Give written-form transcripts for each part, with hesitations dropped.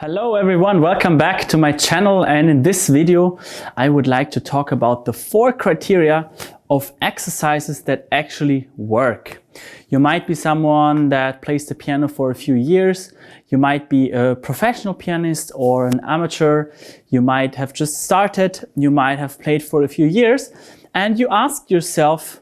Hello everyone, welcome back to my channel, and in this video I would like to talk about the 4 criteria of exercises that actually work. You might be someone that plays the piano for a few years, you might be a professional pianist or an amateur, you might have just started, you might have played for a few years, and you ask yourself,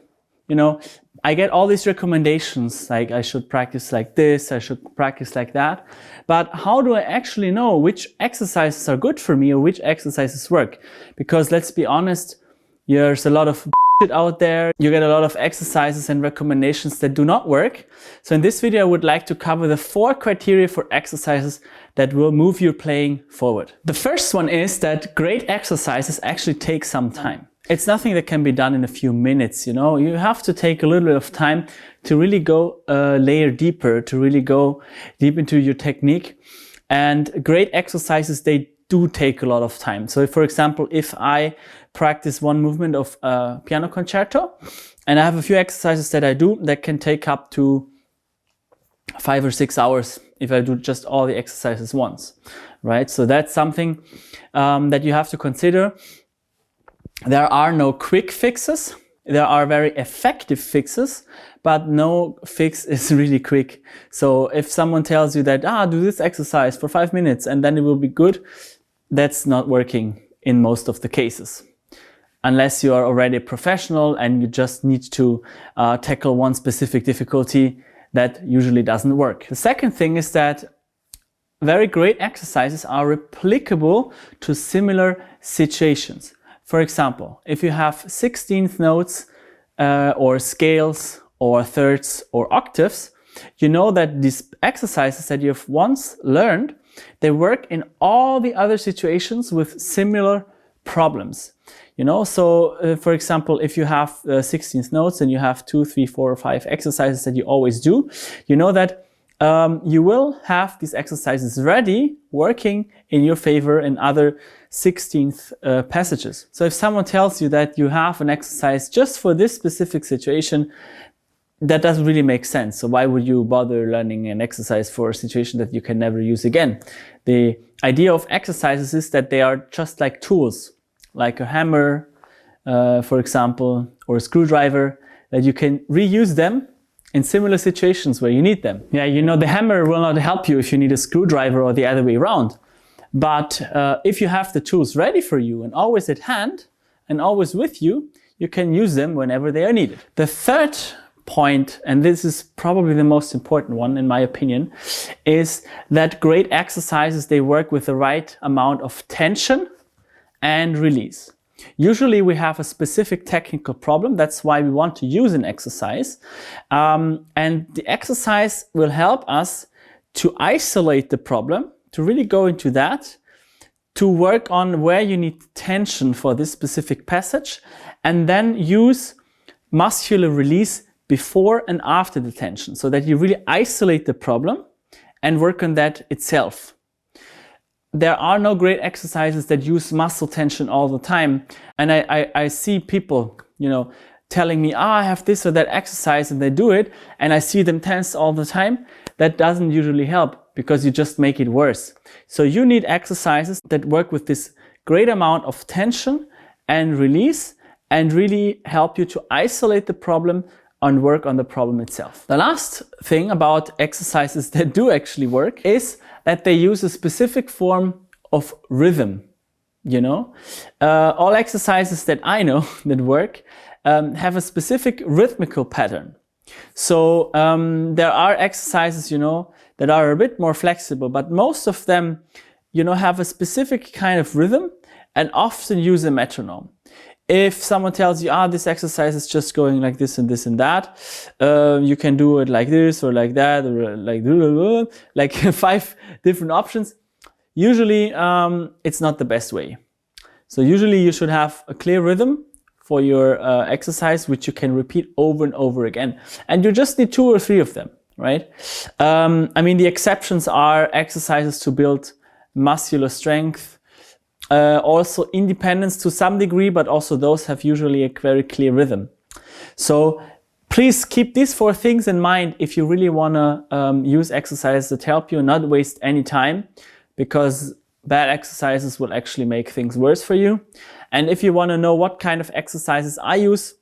I get all these recommendations, like I should practice like this, I should practice like that. But how do I actually know which exercises are good for me or which exercises work? Because let's be honest, there's a lot of shit out there. You get a lot of exercises and recommendations that do not work. So in this video, I would like to cover the 4 criteria for exercises that will move your playing forward. The first one is that great exercises actually take some time. It's nothing that can be done in a few minutes, you have to take a little bit of time to really go a layer deeper, to really go deep into your technique. And great exercises, they do take a lot of time. So for example, if I practice one movement of a piano concerto and I have a few exercises that I do that can take up to 5 or 6 hours if I do just all the exercises once, right? So that's something that you have to consider. There are no quick fixes. There are very effective fixes, but no fix is really quick. So if someone tells you that, do this exercise for 5 minutes and then it will be good, that's not working in most of the cases. Unless you are already a professional and you just need to tackle one specific difficulty, that usually doesn't work. The second thing is that very great exercises are replicable to similar situations. For example, if you have 16th notes or scales or thirds or octaves, you know that these exercises that you have once learned, they work in all the other situations with similar problems. So for example, if you have 16th notes and you have 2, 3, 4, or 5 exercises that you always do, you know that you will have these exercises ready, working in your favor in other 16th passages. So if someone tells you that you have an exercise just for this specific situation, that doesn't really make sense. So why would you bother learning an exercise for a situation that you can never use again? The idea of exercises is that they are just like tools, like a hammer, for example, or a screwdriver, that you can reuse them in similar situations where you need them. The hammer will not help you if you need a screwdriver or the other way around. But if you have the tools ready for you and always at hand and always with you, you can use them whenever they are needed. The third point, and this is probably the most important one in my opinion, is that great exercises, they work with the right amount of tension and release. Usually we have a specific technical problem. That's why we want to use an exercise. And the exercise will help us to isolate the problem, to really go into that, to work on where you need tension for this specific passage, and then use muscular release before and after the tension, so that you really isolate the problem and work on that itself. There are no great exercises that use muscle tension all the time. And I see people, telling me, I have this or that exercise, and they do it, and I see them tense all the time. That doesn't usually help, because you just make it worse. So you need exercises that work with this great amount of tension and release and really help you to isolate the problem and work on the problem itself. The last thing about exercises that do actually work is that they use a specific form of rhythm. All exercises that I know that work have a specific rhythmical pattern. So there are exercises, that are a bit more flexible, but most of them, have a specific kind of rhythm and often use a metronome. If someone tells you, this exercise is just going like this and this and that, you can do it like this or like that, or like 5 different options. Usually, it's not the best way. So usually you should have a clear rhythm for your exercise, which you can repeat over and over again. And you just need 2 or 3 of them, right? The exceptions are exercises to build muscular strength, also independence to some degree, but also those have usually a very clear rhythm. So please keep these 4 things in mind if you really want to use exercises that help you and not waste any time, because bad exercises will actually make things worse for you. And if you want to know what kind of exercises I use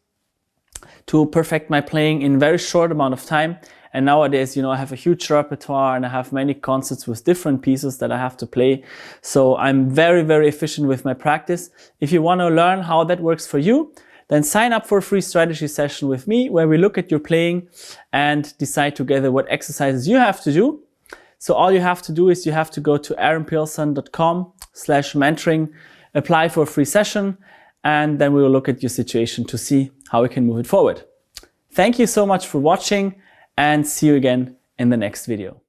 to perfect my playing in very short amount of time, and nowadays, I have a huge repertoire and I have many concerts with different pieces that I have to play. So I'm very, very efficient with my practice. If you want to learn how that works for you, then sign up for a free strategy session with me where we look at your playing and decide together what exercises you have to do. So all you have to do is you have to go to aaronpearson.com/mentoring, apply for a free session, and then we will look at your situation to see how we can move it forward. Thank you so much for watching, and see you again in the next video.